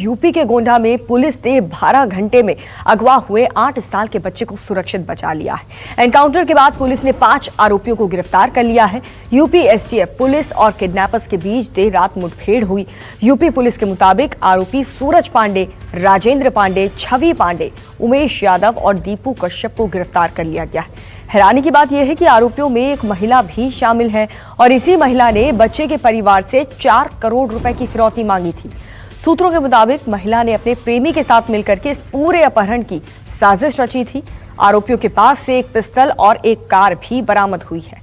UP के गोंडा में police ने 12 घंटे में अगवा हुए 8 साल के बच्चे को सुरक्षित बचा लिया है। एनकाउंटर के बाद पुलिस ने 5 आरोपियों को गिरफ्तार कर लिया है। यूपी एसटीएफ पुलिस और किडनैपर्स के बीच देर रात मुठभेड़ हुई। यूपी पुलिस के मुताबिक आरोपी सूरज पांडे, राजेंद्र पांडे, छवि पांडे, उमेश यादव और दीपू कश्यप को गिरफ्तार कर लिया गया है। हैरानी की बात यह है कि आरोपियों में एक महिला भी शामिल है और इसी महिला ने बच्चे के परिवार से 4 करोड़ रुपए की फिरौती मांगी थी। सूत्रों के मुताबिक महिला ने अपने प्रेमी के साथ मिलकर के इस पूरे अपहरण की साजिश रची थी। आरोपियों के पास से एक पिस्तौल और एक कार भी बरामद हुई है।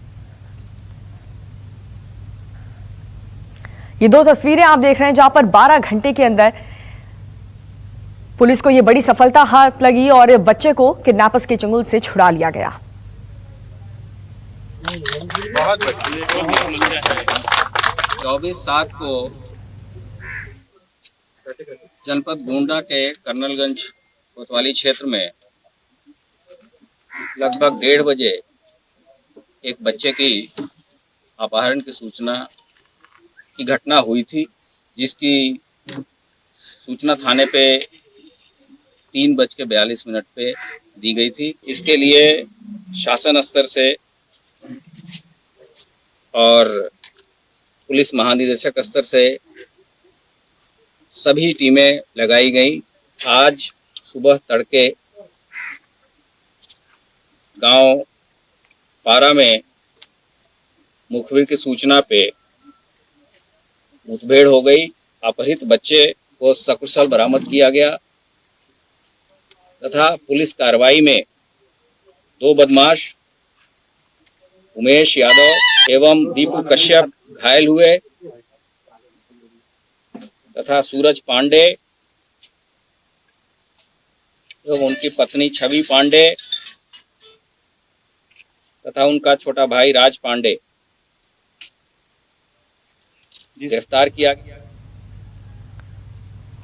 ये 2 तस्वीरें आप देख रहे हैं जहां पर 12 घंटे के अंदर पुलिस को यह बड़ी सफलता हाथ लगी और बच्चे को किडनैपर्स के चंगुल से छुड़ा लिया गया। बहुत 24/7 को जनपद गोंडा के कर्नलगंज कोतवाली क्षेत्र में लगभग 1:30 बजे एक बच्चे की अपहरण की सूचना की घटना हुई थी, जिसकी सूचना थाने पे 3:42 पे दी गई थी। इसके लिए शासन स्तर से और पुलिस महानिदेशक स्तर से सभी टीमें लगाई गई। आज सुबह तड़के गांव पारा में मुखबिर की सूचना पे मुठभेड़ हो गई। अपहरित बच्चे को सकुशल बरामद किया गया तथा पुलिस कार्रवाई में 2 बदमाश उमेश यादव एवं दीपू कश्यप घायल हुए तथा सूरज पांडे एवं उनकी पत्नी छवि पांडे तथा उनका छोटा भाई राज पांडे गिरफ्तार किया गया।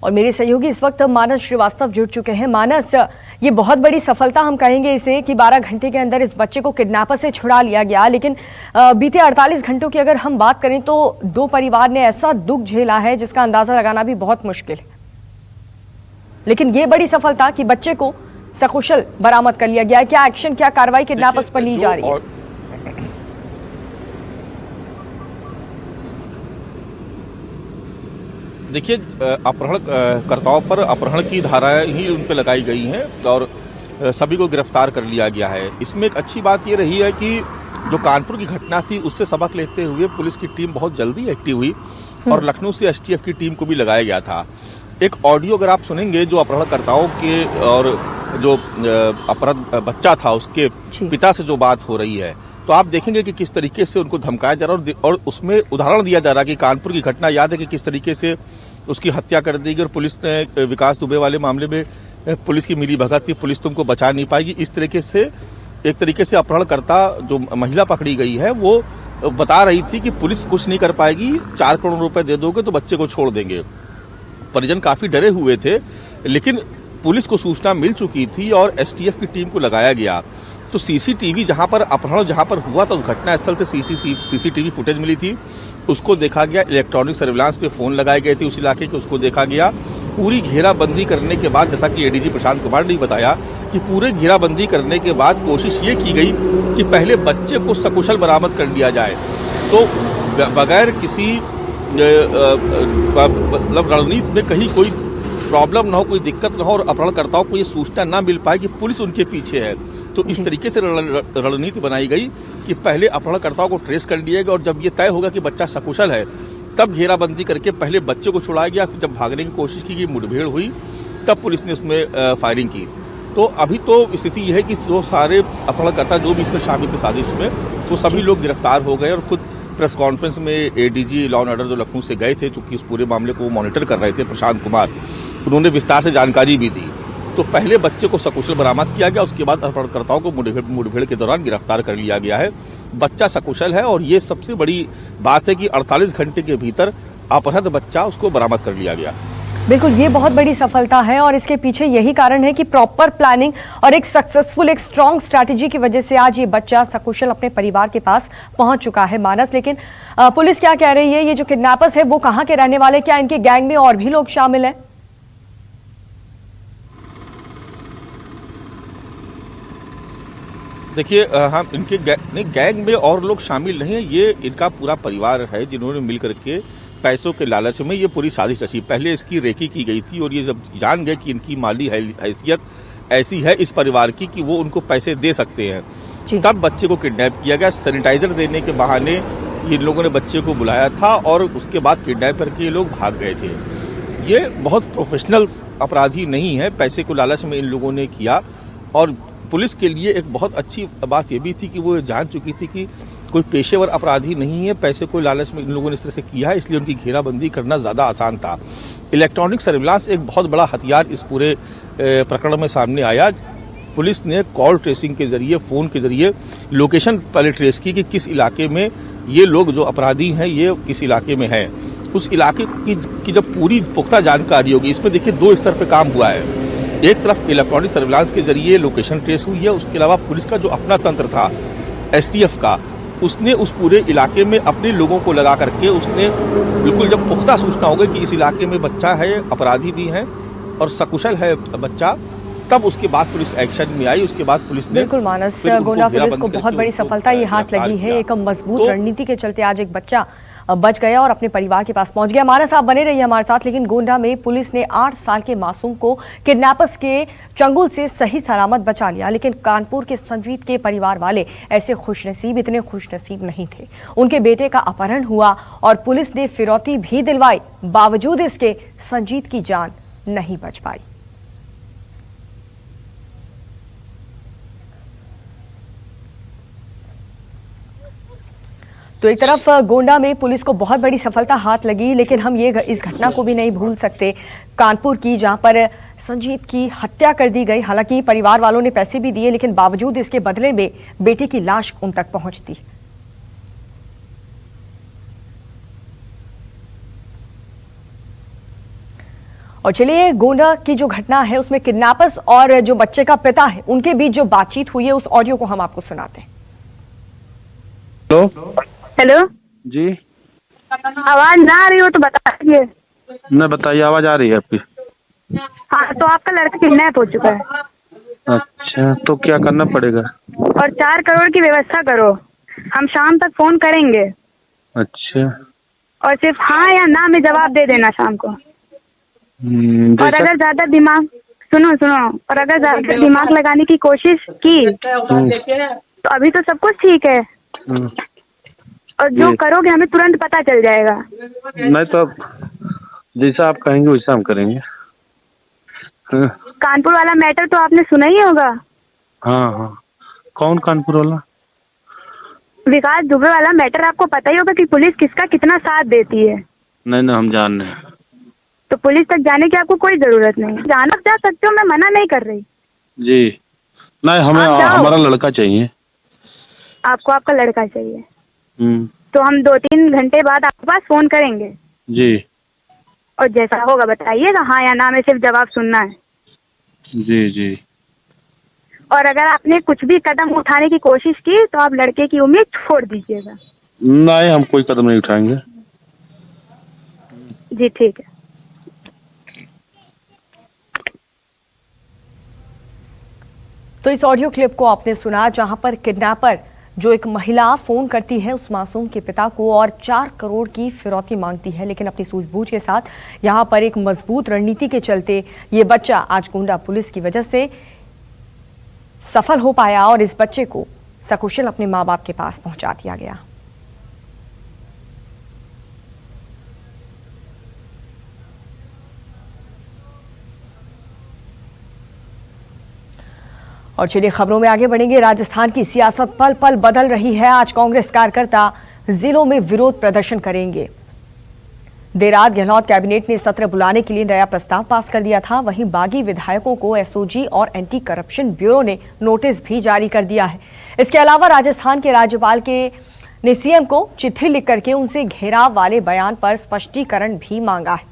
और मेरे सहयोगी इस वक्त मानस श्रीवास्तव जुड़ चुके हैं। मानस, ये बहुत बड़ी सफलता हम कहेंगे इसे कि 12 घंटे के अंदर इस बच्चे को किडनैपर से छुड़ा लिया गया, लेकिन बीते 48 घंटों की अगर हम बात करें तो 2 परिवार ने ऐसा दुख झेला है जिसका अंदाजा लगाना भी बहुत मुश्किल है। लेकिन ये बड़ी सफलता कि बच्चे को सकुशल बरामद कर लिया गया है। क्या एक्शन, क्या कार्रवाई किडनैपर्स पर ली जा रही है? देखिए, अपहरणकर्ताओं पर अपहरण की धाराएं ही उन पर लगाई गई हैं और सभी को गिरफ्तार कर लिया गया है। इसमें एक अच्छी बात ये रही है कि जो कानपुर की घटना थी उससे सबक लेते हुए पुलिस की टीम बहुत जल्दी एक्टिव हुई और लखनऊ से एसटीएफ की टीम को भी लगाया गया था। एक ऑडियो अगर आप सुनेंगे जो अपहरणकर्ताओं के और जो अपहृत बच्चा था उसके पिता से जो बात हो रही है, तो आप देखेंगे कि किस तरीके से उनको धमकाया जा रहा है और उसमें उदाहरण दिया जा रहा है कि कानपुर की घटना याद है कि किस तरीके से उसकी हत्या कर दी गई और पुलिस ने विकास दुबे वाले मामले में पुलिस की मिली भगत थी, पुलिस तुमको बचा नहीं पाएगी। इस तरीके से एक तरीके से अपहरणकर्ता जो महिला पकड़ी गई है वो बता रही थी कि पुलिस कुछ नहीं कर पाएगी, 4 करोड़ रुपए दे दोगे तो बच्चे को छोड़ देंगे। परिजन काफी डरे हुए थे, लेकिन पुलिस को सूचना मिल चुकी थी और एसटीएफ की टीम को लगाया गया। तो सीसीटीवी जहां पर अपहरण जहां पर हुआ था उस घटना स्थल से सीसीटीवी फुटेज मिली थी, उसको देखा गया। इलेक्ट्रॉनिक सर्विलांस पे फोन लगाए गए थे उस इलाके के, उसको देखा गया। पूरी घेराबंदी करने के बाद, जैसा कि एडीजी प्रशांत कुमार ने बताया कि पूरे घेराबंदी करने के बाद कोशिश ये की गई कि पहले बच्चे को सकुशल बरामद कर लिया जाए, तो बगैर किसी मतलब रणनीति में कहीं कोई प्रॉब्लम ना हो, कोई दिक्कत ना हो और अपहरणकर्ताओं को ये सूचना ना मिल पाए कि पुलिस उनके पीछे है। तो इस तरीके से रणनीति बनाई गई कि पहले अपहरणकर्ताओं को ट्रेस कर लिया गया और जब ये तय होगा कि बच्चा सकुशल है तब घेराबंदी करके पहले बच्चे को छुड़ाया गया। जब भागने की कोशिश की गई, मुठभेड़ हुई, तब पुलिस ने उसमें फायरिंग की। तो अभी तो स्थिति यह है कि वो सारे अपहरणकर्ता जो भी इसमें शामिल थे साजिश में, तो सभी लोग गिरफ्तार हो गए और खुद प्रेस कॉन्फ्रेंस में एडीजी लॉ एंड ऑर्डर जो लखनऊ से गए थे, चूंकि इस पूरे मामले को मॉनिटर कर रहे थे प्रशांत कुमार, उन्होंने विस्तार से जानकारी भी दी। तो पहले बच्चे को सकुशल बरामद किया गया, उसके बाद अपहरणकर्ताओं को मुठभेड़ के दौरान गिरफ्तार कर लिया गया है। बच्चा सकुशल है और ये सबसे बड़ी बात है कि 48 घंटे के भीतर अपहृत बच्चा उसको बरामद कर लिया गया। बिल्कुल, ये बहुत बड़ी सफलता है और इसके पीछे यही कारण है कि प्रॉपर प्लानिंग और एक सक्सेसफुल, एक स्ट्रॉन्ग स्ट्रैटेजी की वजह से आज ये बच्चा सकुशल अपने परिवार के पास पहुंच चुका है। मानस, लेकिन पुलिस क्या कह रही है, ये जो किडनैपर्स है वो कहाँ के रहने वाले, क्या इनके गैंग में और भी लोग शामिल हैं? देखिए हम इनके नहीं, गैंग में और लोग शामिल नहीं है, ये इनका पूरा परिवार है जिन्होंने मिल करके पैसों के लालच में ये पूरी साजिश रची। पहले इसकी रेकी की गई थी और ये जब जान गए कि इनकी माली हैसियत ऐसी है इस परिवार की कि वो उनको पैसे दे सकते हैं, तब बच्चे को किडनैप किया गया। सैनिटाइजर देने के बहाने इन लोगों ने बच्चे को बुलाया था और उसके बाद किडनैप करके ये लोग भाग गए थे। ये बहुत प्रोफेशनल अपराधी नहीं है, पैसे को लालच में इन लोगों ने किया। और पुलिस के लिए एक बहुत अच्छी बात ये भी थी कि वो जान चुकी थी कि कोई पेशेवर अपराधी नहीं है, पैसे को लालच में इन लोगों ने इस तरह से किया है, इसलिए उनकी घेराबंदी करना ज़्यादा आसान था। इलेक्ट्रॉनिक सर्विलांस एक बहुत बड़ा हथियार इस पूरे प्रकरण में सामने आया। पुलिस ने कॉल ट्रेसिंग के जरिए, फ़ोन के जरिए लोकेशन पहले ट्रेस की कि किस इलाके में ये लोग जो अपराधी हैं ये किस इलाके में हैं। उस इलाके की जब पूरी पुख्ता जानकारी होगी, इसमें देखिए 2 स्तर पे काम हुआ है। एक तरफ इलेक्ट्रॉनिक सर्विलांस के जरिए लोकेशन ट्रेस हुई है, उसके अलावा पुलिस का जो अपना तंत्र था एसटीएफ का, उसने उस पूरे इलाके में अपने लोगों को लगा करके उसने बिल्कुल जब पुख्ता सूचना हो गई कि इस इलाके में बच्चा है, अपराधी भी हैं और सकुशल है बच्चा, तब उसके बाद पुलिस एक्शन में आई। उसके बाद पुलिस ने बिल्कुल मानस, गोंडा पुलिस को बहुत बड़ी सफलता ये हाथ लगी है। एक मजबूत रणनीति के चलते आज एक बच्चा बच गया और अपने परिवार के पास पहुंच गया। मानस, आप बने रहिए हमारे साथ। लेकिन गोंडा में पुलिस ने 8 साल के मासूम को किडनैपर्स के चंगुल से सही सलामत बचा लिया, लेकिन कानपुर के संजीत के परिवार वाले ऐसे खुशनसीब, इतने खुशनसीब नहीं थे। उनके बेटे का अपहरण हुआ और पुलिस ने फिरौती भी दिलवाई, बावजूद इसके संजीत की जान नहीं बच पाई। तो एक तरफ गोंडा में पुलिस को बहुत बड़ी सफलता हाथ लगी, लेकिन हम ये इस घटना को भी नहीं भूल सकते कानपुर की, जहां पर संजीत की हत्या कर दी गई। हालांकि परिवार वालों ने पैसे भी दिए, लेकिन बावजूद इसके बदले में बेटे की लाश उन तक पहुंचती। और चलिए, गोंडा की जो घटना है उसमें किडनैपर्स और जो बच्चे का पिता है उनके बीच जो बातचीत हुई है, उस ऑडियो को हम आपको सुनाते हैं। हेलो जी, आवाज ना आ रही हो तो बता दीजिए। नहीं बताइए, आवाज आ रही है आपकी। हाँ, तो आपका लड़का किडनैप हो चुका है। अच्छा, तो क्या करना पड़ेगा? और 4 करोड़ की व्यवस्था करो, हम शाम तक फोन करेंगे। अच्छा, और सिर्फ हाँ या ना में जवाब दे देना शाम को। और अगर ज्यादा दिमाग सुनो, और अगर ज्यादा दिमाग लगाने की कोशिश की तो अभी तो सब कुछ ठीक है, और जो करोगे हमें तुरंत पता चल जाएगा। नहीं तो जैसा आप कहेंगे वैसा हम करेंगे। कानपुर वाला मैटर तो आपने सुना ही होगा। हाँ, कौन कानपुर वाला? विकास दुबे वाला मैटर आपको पता ही होगा कि पुलिस किसका कितना साथ देती है। नहीं, हम जान रहे हैं। तो पुलिस तक जाने की आपको कोई जरूरत नहीं, जाना जा सकते हो, मैं मना नहीं कर रही। जी नहीं, हमें हमारा लड़का चाहिए। आपको आपका लड़का चाहिए तो हम 2-3 घंटे बाद आपके पास फोन करेंगे। जी, और जैसा होगा बताइएगा, हाँ या ना में सिर्फ जवाब सुनना है। जी। और अगर आपने कुछ भी कदम उठाने की कोशिश की तो आप लड़के की उम्मीद छोड़ दीजिएगा। नहीं, हम कोई कदम नहीं उठाएंगे। जी ठीक है। तो इस ऑडियो क्लिप को आपने सुना, जहां पर किडनैपर जो एक महिला फोन करती है उस मासूम के पिता को और 4 करोड़ की फिरौती मांगती है, लेकिन अपनी सूझबूझ के साथ यहां पर एक मजबूत रणनीति के चलते ये बच्चा आज गोंडा पुलिस की वजह से सफल हो पाया और इस बच्चे को सकुशल अपने मां बाप के पास पहुंचा दिया गया। और चलिए खबरों में आगे बढ़ेंगे। राजस्थान की सियासत पल पल बदल रही है। आज कांग्रेस कार्यकर्ता जिलों में विरोध प्रदर्शन करेंगे। देर रात गहलोत कैबिनेट ने सत्र बुलाने के लिए नया प्रस्ताव पास कर दिया था। वहीं बागी विधायकों को एसओजी और एंटी करप्शन ब्यूरो ने नोटिस भी जारी कर दिया है। इसके अलावा राजस्थान के राज्यपाल ने सीएम को चिट्ठी लिख करके उनसे घेराव वाले बयान पर स्पष्टीकरण भी मांगा है।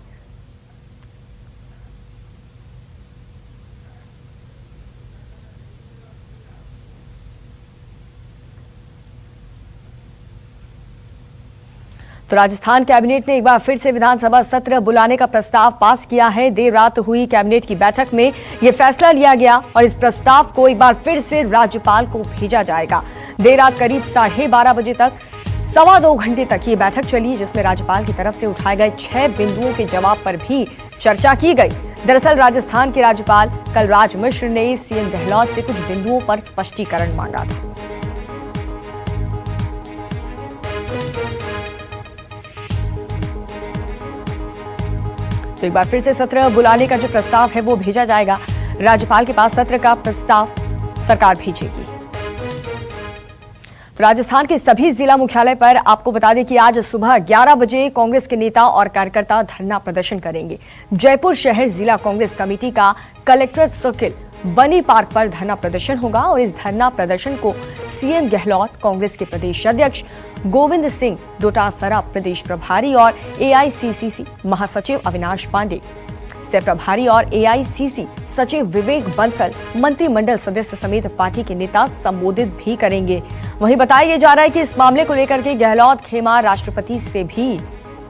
तो राजस्थान कैबिनेट ने एक बार फिर से विधानसभा सत्र बुलाने का प्रस्ताव पास किया है। देर रात हुई कैबिनेट की बैठक में यह फैसला लिया गया और इस प्रस्ताव को एक बार फिर से राज्यपाल को भेजा जाएगा। देर रात करीब 12:30 बजे तक 2.25 घंटे तक ये बैठक चली, जिसमें राज्यपाल की तरफ से उठाए गए 6 बिंदुओं के जवाब पर भी चर्चा की गई। दरअसल राजस्थान के राज्यपाल कलराज मिश्र ने सीएम गहलोत से कुछ बिंदुओं पर स्पष्टीकरण मांगा था। तो एक बार फिर से सत्र बुलाने का जो प्रस्ताव है वो भेजा जाएगा। राज्यपाल के पास सत्र का प्रस्ताव सरकार भेजेगी। तो राजस्थान के सभी जिला मुख्यालय पर आपको बता दें कि आज सुबह 11 बजे कांग्रेस के नेता और कार्यकर्ता धरना प्रदर्शन करेंगे। जयपुर शहर जिला कांग्रेस कमेटी का कलेक्ट्रेट सर्किल बनी पार्क पर धरना प्रदर्शन होगा और इस धरना प्रदर्शन को सीएम गहलोत, कांग्रेस के प्रदेश अध्यक्ष गोविंद सिंह डोटासरा, प्रदेश प्रभारी और एआईसीसी महासचिव अविनाश पांडे, सह प्रभारी और एआईसीसी सचिव विवेक बंसल, मंत्रिमंडल सदस्य समेत पार्टी के नेता संबोधित भी करेंगे। वहीं बताया जा रहा है कि इस मामले को लेकर के गहलोत खेमा राष्ट्रपति से भी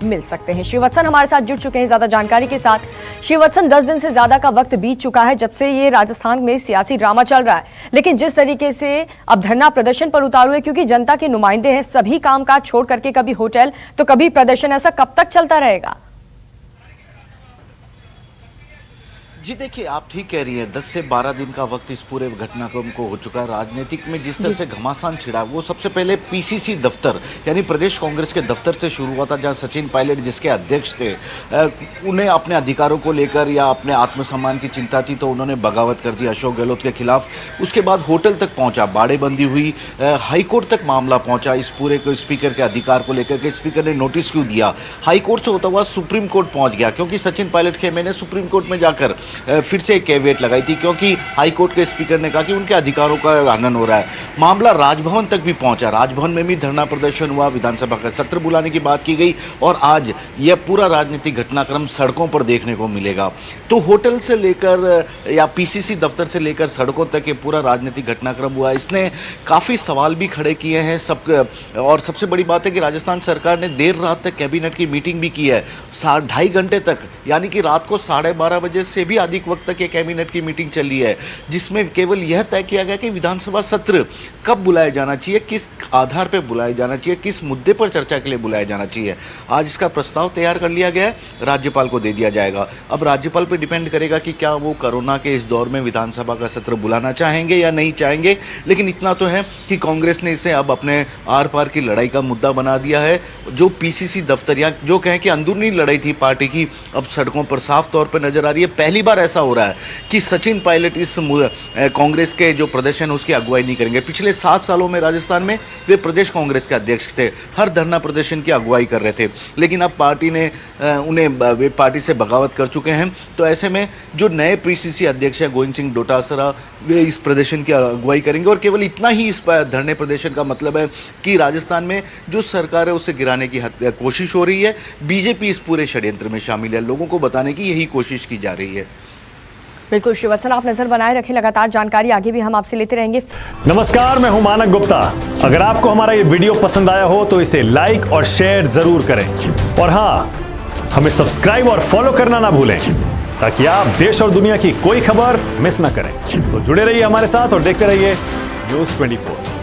मिल सकते हैं। श्रीवत्सन हमारे साथ जुड़ चुके हैं ज्यादा जानकारी के साथ। श्रीवत्सन, 10 दिन से ज्यादा का वक्त बीत चुका है जब से ये राजस्थान में सियासी ड्रामा चल रहा है, लेकिन जिस तरीके से अब धरना प्रदर्शन पर उतारू है, क्योंकि जनता के नुमाइंदे हैं, सभी कामकाज छोड़ करके कभी होटल तो कभी प्रदर्शन, ऐसा कब तक चलता रहेगा? जी देखिए, आप ठीक कह रही हैं, 10 से 12 दिन का वक्त इस पूरे घटनाक्रम को हो चुका है। राजनीतिक में जिस तरह से घमासान छिड़ा, वो सबसे पहले पीसीसी दफ्तर यानी प्रदेश कांग्रेस के दफ्तर से शुरू हुआ था, जहां सचिन पायलट जिसके अध्यक्ष थे, उन्हें अपने अधिकारों को लेकर या अपने आत्मसम्मान की चिंता थी, तो उन्होंने बगावत कर दी अशोक गहलोत के खिलाफ। उसके बाद होटल तक पहुंचा, बाड़ेबंदी हुई, हाईकोर्ट तक मामला पहुंचा इस पूरे को स्पीकर के अधिकार को लेकर के। स्पीकर ने नोटिस क्यों दिया, हाईकोर्ट से होता हुआ सुप्रीम कोर्ट पहुंच गया, क्योंकि सचिन पायलट खेमे ने सुप्रीम कोर्ट में जाकर फिर से एक कैविएट लगाई थी, क्योंकि हाईकोर्ट के स्पीकर ने कहा कि उनके अधिकारों का हनन हो रहा है। मामला राजभवन तक भी पहुंचा, राजभवन में भी धरना प्रदर्शन हुआ, विधानसभा का सत्र बुलाने की बात की गई और आज यह पूरा राजनीतिक घटनाक्रम सड़कों पर देखने को मिलेगा। तो होटल से लेकर या पीसीसी दफ्तर से लेकर सड़कों तक ये पूरा राजनीतिक घटनाक्रम हुआ। इसने काफ़ी सवाल भी खड़े किए हैं और सबसे बड़ी बात है कि राजस्थान सरकार ने देर रात तक कैबिनेट की मीटिंग भी की है, 2.5 घंटे तक, यानी कि रात को 12:30 बजे से भी अधिक वक्त तक ये कैबिनेट की मीटिंग चली है, जिसमें केवल यह तय किया गया कि विधानसभा सत्र कब बुलाया जाना चाहिए, किस आधार पर बुलाया जाना चाहिए, किस मुद्दे पर चर्चा के लिए बुलाया जाना चाहिए। आज इसका प्रस्ताव तैयार कर लिया गया है, राज्यपाल को दे दिया जाएगा। अब राज्यपाल पर डिपेंड करेगा कि क्या वो कोरोना के इस दौर में विधानसभा का सत्र बुलाना चाहेंगे या नहीं चाहेंगे। लेकिन इतना तो है कि कांग्रेस ने इसे अब अपने आर पार की लड़ाई का मुद्दा बना दिया है। जो पीसीसी दफ्तर या जो कहें कि अंदरूनी लड़ाई थी पार्टी की, अब सड़कों पर साफ तौर पर नजर आ रही है। पहली बार ऐसा हो रहा है कि सचिन पायलट इस कांग्रेस के जो प्रदर्शन उसकी अगुवाई नहीं करेंगे। पिछले 7 सालों में राजस्थान में वे प्रदेश कांग्रेस के अध्यक्ष थे, हर धरना प्रदर्शन की अगुवाई कर रहे थे, लेकिन अब पार्टी ने उन्हें वे पार्टी से बगावत कर चुके हैं। तो ऐसे में जो नए पीसीसी अध्यक्ष हैं गोविंद सिंह डोटासरा, वे इस प्रदर्शन की अगुवाई करेंगे और केवल इतना ही इस धरने प्रदर्शन का मतलब है कि राजस्थान में जो सरकार है उसे गिराने की कोशिश हो रही है। बीजेपी इस पूरे षड्यंत्र में शामिल है, लोगों को बताने की यही कोशिश की जा रही है। बिल्कुल श्रीवत्सन, आप नजर बनाए रखें, लगातार जानकारी आगे भी हम आपसे लेते रहेंगे। नमस्कार, मैं हूं मानक गुप्ता। अगर आपको हमारा ये वीडियो पसंद आया हो तो इसे लाइक और शेयर जरूर करें और हाँ, हमें सब्सक्राइब और फॉलो करना ना भूलें, ताकि आप देश और दुनिया की कोई खबर मिस ना करें। तो जुड़े रहिए हमारे साथ और देखते रहिए न्यूज़ 24।